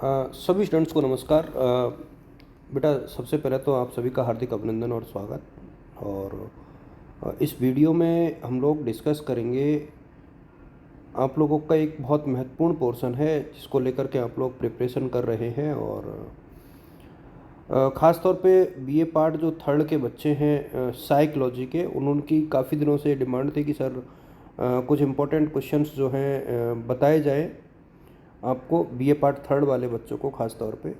सभी स्टूडेंट्स को नमस्कार। बेटा, सबसे पहले तो आप सभी का हार्दिक अभिनंदन और स्वागत। और इस वीडियो में हम लोग डिस्कस करेंगे, आप लोगों का एक बहुत महत्वपूर्ण पोर्शन है जिसको लेकर के आप लोग प्रिपरेशन कर रहे हैं। और ख़ास तौर पे बीए पार्ट जो थर्ड के बच्चे हैं साइकोलॉजी के, उनकी काफ़ी दिनों से डिमांड थी कि सर कुछ इम्पोर्टेंट क्वेश्चंस जो हैं बताए जाए आपको, बीए पार्ट थर्ड वाले बच्चों को ख़ास तौर पे।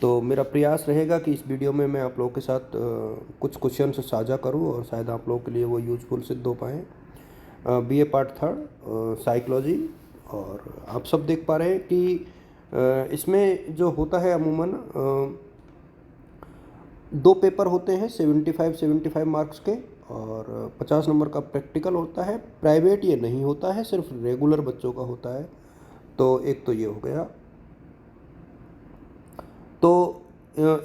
तो मेरा प्रयास रहेगा कि इस वीडियो में मैं आप लोगों के साथ कुछ क्वेश्चंस साझा करूं और शायद आप लोगों के लिए वो यूजफुल सिद्ध हो पाएँ। BA part third psychology. और आप सब देख पा रहे हैं कि इसमें जो होता है अमूमन 2 पेपर होते हैं 75 मार्क्स के, और 50 नंबर का प्रैक्टिकल होता है। प्राइवेट ये नहीं होता है, सिर्फ रेगुलर बच्चों का होता है। तो एक तो ये हो गया। तो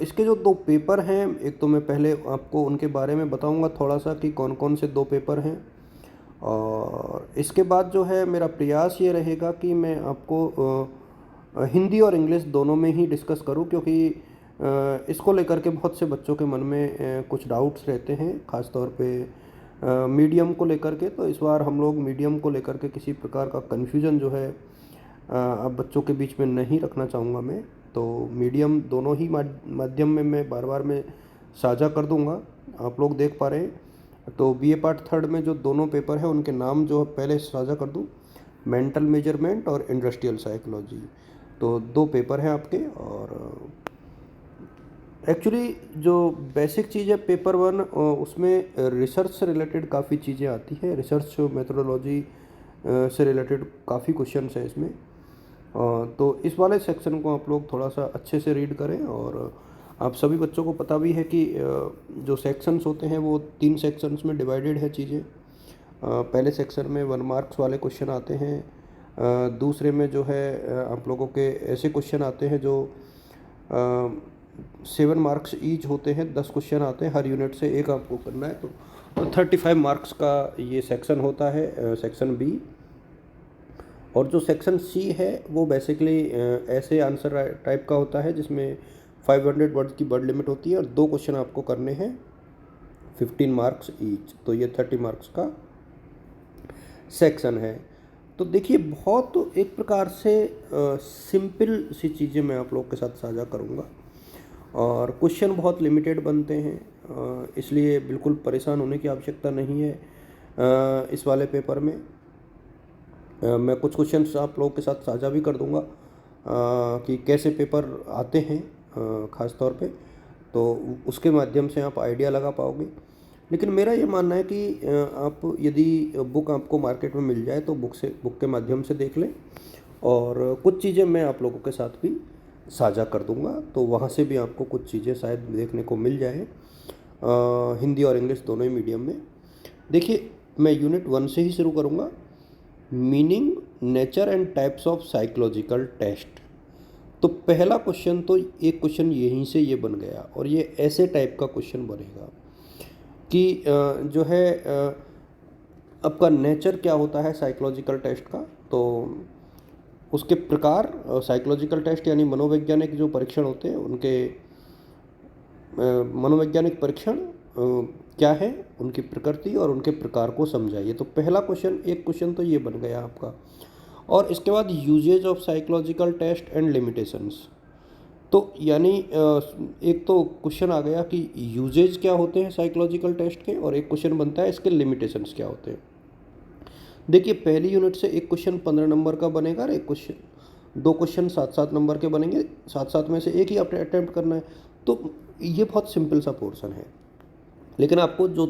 इसके जो 2 पेपर हैं, एक तो मैं पहले आपको उनके बारे में बताऊंगा थोड़ा सा कि कौन कौन से 2 पेपर हैं। और इसके बाद जो है मेरा प्रयास ये रहेगा कि मैं आपको हिंदी और इंग्लिश दोनों में ही डिस्कस करूं, क्योंकि इसको लेकर के बहुत से बच्चों के मन में कुछ डाउट्स रहते हैं, ख़ास तौर पे मीडियम को लेकर के। तो इस बार हम लोग मीडियम को लेकर के किसी प्रकार का कन्फ्यूज़न जो है अब बच्चों के बीच में नहीं रखना चाहूँगा मैं। तो मीडियम दोनों ही माध्यम में मैं बार बार मैं साझा कर दूँगा, आप लोग देख पा रहे हैं। तो बीए पार्ट थर्ड में जो दोनों पेपर हैं उनके नाम जो पहले साझा कर दूँ, मेंटल मेजरमेंट और इंडस्ट्रियल साइकोलॉजी। तो 2 पेपर हैं आपके। और एक्चुअली जो बेसिक चीज़ है पेपर 1, उसमें रिसर्च से रिलेटेड काफ़ी चीज़ें आती हैं। रिसर्च मेथोडोलॉजी से रिलेटेड काफ़ी क्वेश्चंस हैं इसमें। तो इस वाले सेक्शन को आप लोग थोड़ा सा अच्छे से रीड करें। और आप सभी बच्चों को पता भी है कि जो सेक्शंस होते हैं वो 3 सेक्शंस में डिवाइडेड है चीज़ें। पहले सेक्शन में 1 मार्क्स वाले क्वेश्चन आते हैं। दूसरे में जो है आप लोगों के ऐसे क्वेश्चन आते हैं जो 7 मार्क्स ईच होते हैं, 10 क्वेश्चन आते हैं, हर यूनिट से एक आपको करना है। तो 35 मार्क्स का ये सेक्शन होता है, सेक्शन बी। और जो सेक्शन सी है वो बेसिकली ऐसे आंसर टाइप का होता है जिसमें 500 वर्ड की वर्ड लिमिट होती है और 2 क्वेश्चन आपको करने हैं, 15 मार्क्स ईच। तो ये 30 मार्क्स का सेक्शन है। तो देखिए, बहुत एक प्रकार से सिंपल सी चीज़ें मैं आप लोग के साथ साझा करूँगा और क्वेश्चन बहुत लिमिटेड बनते हैं, इसलिए बिल्कुल परेशान होने की आवश्यकता नहीं है। इस वाले पेपर में मैं कुछ क्वेश्चंस आप लोगों के साथ साझा भी कर दूंगा कि कैसे पेपर आते हैं ख़ास तौर पे, तो उसके माध्यम से आप आइडिया लगा पाओगे। लेकिन मेरा ये मानना है कि आप यदि बुक आपको मार्केट में मिल जाए तो बुक के माध्यम से देख लें, और कुछ चीज़ें मैं आप लोगों के साथ भी साझा कर दूंगा, तो वहाँ से भी आपको कुछ चीज़ें शायद देखने को मिल जाए, हिंदी और इंग्लिश दोनों ही मीडियम में। देखिए, मैं यूनिट 1 से ही शुरू करूँगा, meaning, nature and types of psychological test. तो पहला क्वेश्चन तो एक क्वेश्चन यहीं से ये बन गया, और ये ऐसे टाइप का क्वेश्चन बनेगा कि जो है आपका नेचर क्या होता है साइकोलॉजिकल टेस्ट का। तो उसके प्रकार, साइकोलॉजिकल टेस्ट यानी मनोवैज्ञानिक जो परीक्षण होते हैं उनके मनोवैज्ञानिक परीक्षण क्या है, उनकी प्रकृति और उनके प्रकार को समझाइए। तो पहला क्वेश्चन, एक क्वेश्चन तो ये बन गया आपका। और इसके बाद usages of psychological test and limitations. तो यानी एक तो क्वेश्चन आ गया कि यूजेज क्या होते हैं साइकोलॉजिकल टेस्ट के, और एक क्वेश्चन बनता है इसके लिमिटेशंस क्या होते हैं। देखिए, पहली यूनिट से एक क्वेश्चन 15 नंबर का बनेगा और एक क्वेश्चन 2 क्वेश्चन 7-7 नंबर के बनेंगे। 7-7 में से एक ही आपने अटैम्प्ट करना है। तो ये बहुत सिंपल सा पोर्शन है, लेकिन आपको जो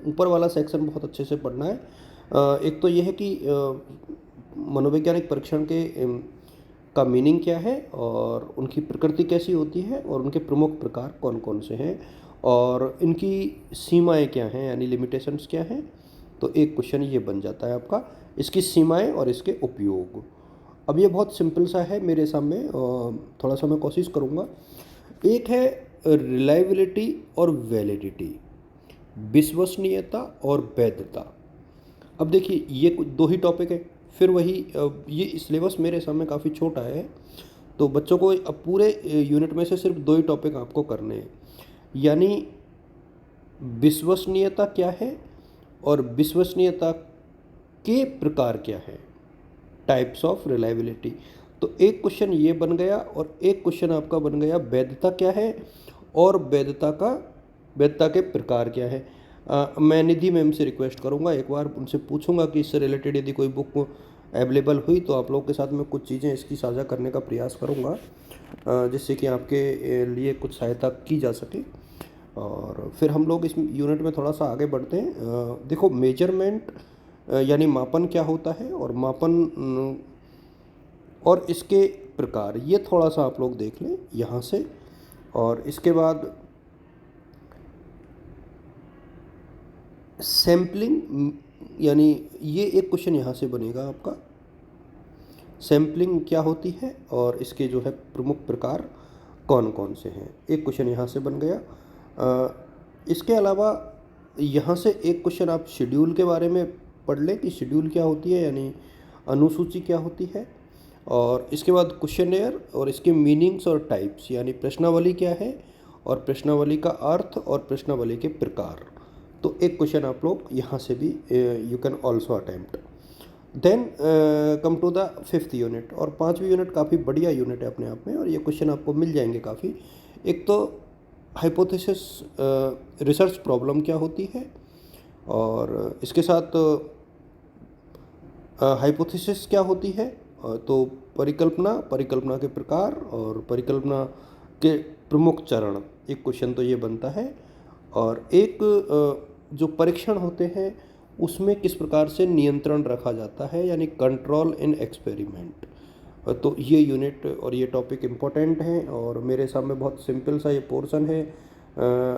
ऊपर वाला सेक्शन बहुत अच्छे से पढ़ना है। एक तो ये है कि मनोवैज्ञानिक परीक्षण के का मीनिंग क्या है और उनकी प्रकृति कैसी होती है और उनके प्रमुख प्रकार कौन कौन से हैं और इनकी सीमाएं क्या हैं, यानी लिमिटेशंस क्या हैं। तो एक क्वेश्चन ये बन जाता है आपका, इसकी सीमाएं और इसके उपयोग। अब ये बहुत सिंपल सा है मेरे सामने, थोड़ा सा मैं कोशिश करूँगा। एक है रिलायबिलिटी और वैलिडिटी, विश्वसनीयता और वैधता। अब देखिए, ये कुछ 2 ही टॉपिक है, फिर वही ये सिलेबस मेरे सामने काफ़ी छोटा है, तो बच्चों को अब पूरे यूनिट में से सिर्फ 2 ही टॉपिक आपको करने हैं, यानी विश्वसनीयता क्या है और विश्वसनीयता के प्रकार क्या है, टाइप्स ऑफ रिलायबिलिटी। तो एक क्वेश्चन ये बन गया और एक क्वेश्चन आपका बन गया वैधता क्या है और वैधता के प्रकार क्या है। मैं निधि मैम से रिक्वेस्ट करूँगा, एक बार उनसे पूछूंगा कि इससे रिलेटेड यदि कोई बुक अवेलेबल हुई तो आप लोगों के साथ मैं कुछ चीज़ें इसकी साझा करने का प्रयास करूँगा, जिससे कि आपके लिए कुछ सहायता की जा सके। और फिर हम लोग इस यूनिट में थोड़ा सा आगे बढ़ते हैं। देखो मेजरमेंट यानी मापन क्या होता है और मापन और इसके प्रकार, ये थोड़ा सा आप लोग देख लें यहाँ से। और इसके बाद सैम्पलिंग, यानी ये एक क्वेश्चन यहाँ से बनेगा आपका, सैम्पलिंग क्या होती है और इसके जो है प्रमुख प्रकार कौन कौन से हैं, एक क्वेश्चन यहाँ से बन गया। इसके अलावा यहाँ से एक क्वेश्चन आप शेड्यूल के बारे में पढ़ लें कि शेड्यूल क्या होती है, यानी अनुसूची क्या होती है। और इसके बाद क्वेश्चनेयर और इसके मीनिंग्स और टाइप्स, यानी प्रश्नावली क्या है और प्रश्नावली का अर्थ और प्रश्नावली के प्रकार। तो एक क्वेश्चन आप लोग यहाँ से भी you can also attempt. Then come to the 5th unit, और 5वीं यूनिट काफ़ी बढ़िया यूनिट है अपने आप में, और ये क्वेश्चन आपको मिल जाएंगे काफ़ी। एक तो हाइपोथेसिस रिसर्च प्रॉब्लम क्या होती है, और इसके साथ हाइपोथेसिस क्या होती है, तो परिकल्पना के प्रकार और परिकल्पना के प्रमुख चरण, एक क्वेश्चन तो ये बनता है। और एक जो परीक्षण होते हैं उसमें किस प्रकार से नियंत्रण रखा जाता है, यानी कंट्रोल इन एक्सपेरिमेंट। तो ये यूनिट और ये टॉपिक इम्पोर्टेंट हैं, और मेरे सामने बहुत सिंपल सा ये पोर्शन है।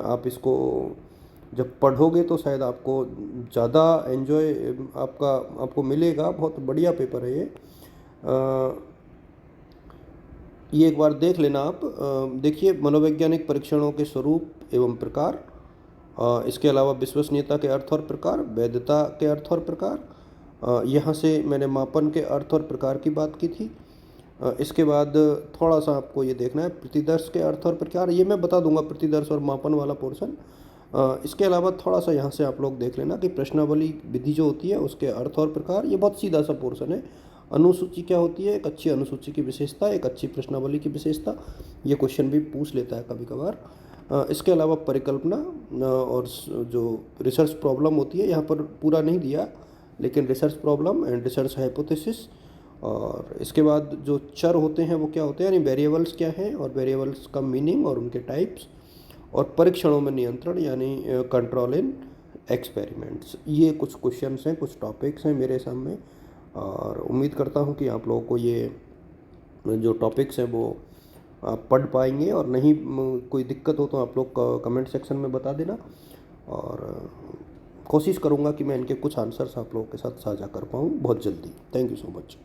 आप इसको जब पढ़ोगे तो शायद आपको ज़्यादा एंजॉय आपको मिलेगा। बहुत बढ़िया पेपर है ये एक बार देख लेना आप। देखिए, मनोवैज्ञानिक परीक्षणों के स्वरूप एवं प्रकार, इसके अलावा विश्वसनीयता के अर्थ और प्रकार, वैधता के अर्थ और प्रकार, यहाँ से मैंने मापन के अर्थ और प्रकार की बात की थी। इसके बाद थोड़ा सा आपको ये देखना है प्रतिदर्श के अर्थ और प्रकार, ये मैं बता दूंगा प्रतिदर्श और मापन वाला पोर्शन। इसके अलावा थोड़ा सा यहाँ से आप लोग देख लेना कि प्रश्नावली विधि जो होती है उसके अर्थ और प्रकार, ये बहुत सीधा सा पोर्शन है। अनुसूची क्या होती है, एक अच्छी अनुसूची की विशेषता, एक अच्छी प्रश्नावली की विशेषता, ये क्वेश्चन भी पूछ लेता है कभी कभार। इसके अलावा परिकल्पना और जो रिसर्च प्रॉब्लम होती है, यहाँ पर पूरा नहीं दिया लेकिन research problem and research hypothesis. और इसके बाद जो चर होते हैं वो क्या होते हैं, यानी वेरिएबल्स क्या हैं और वेरिएबल्स का मीनिंग और उनके टाइप्स, और परीक्षणों में नियंत्रण यानी कंट्रोल इन एक्सपेरिमेंट्स। ये कुछ क्वेश्चंस हैं, कुछ टॉपिक्स हैं मेरे सामने, और उम्मीद करता हूँ कि आप लोगों को ये जो टॉपिक्स हैं वो आप पढ़ पाएंगे, और नहीं कोई दिक्कत हो तो आप लोग कमेंट सेक्शन में बता देना, और कोशिश करूँगा कि मैं इनके कुछ आंसर्स आप लोगों के साथ साझा कर पाऊँ बहुत जल्दी। Thank you so much.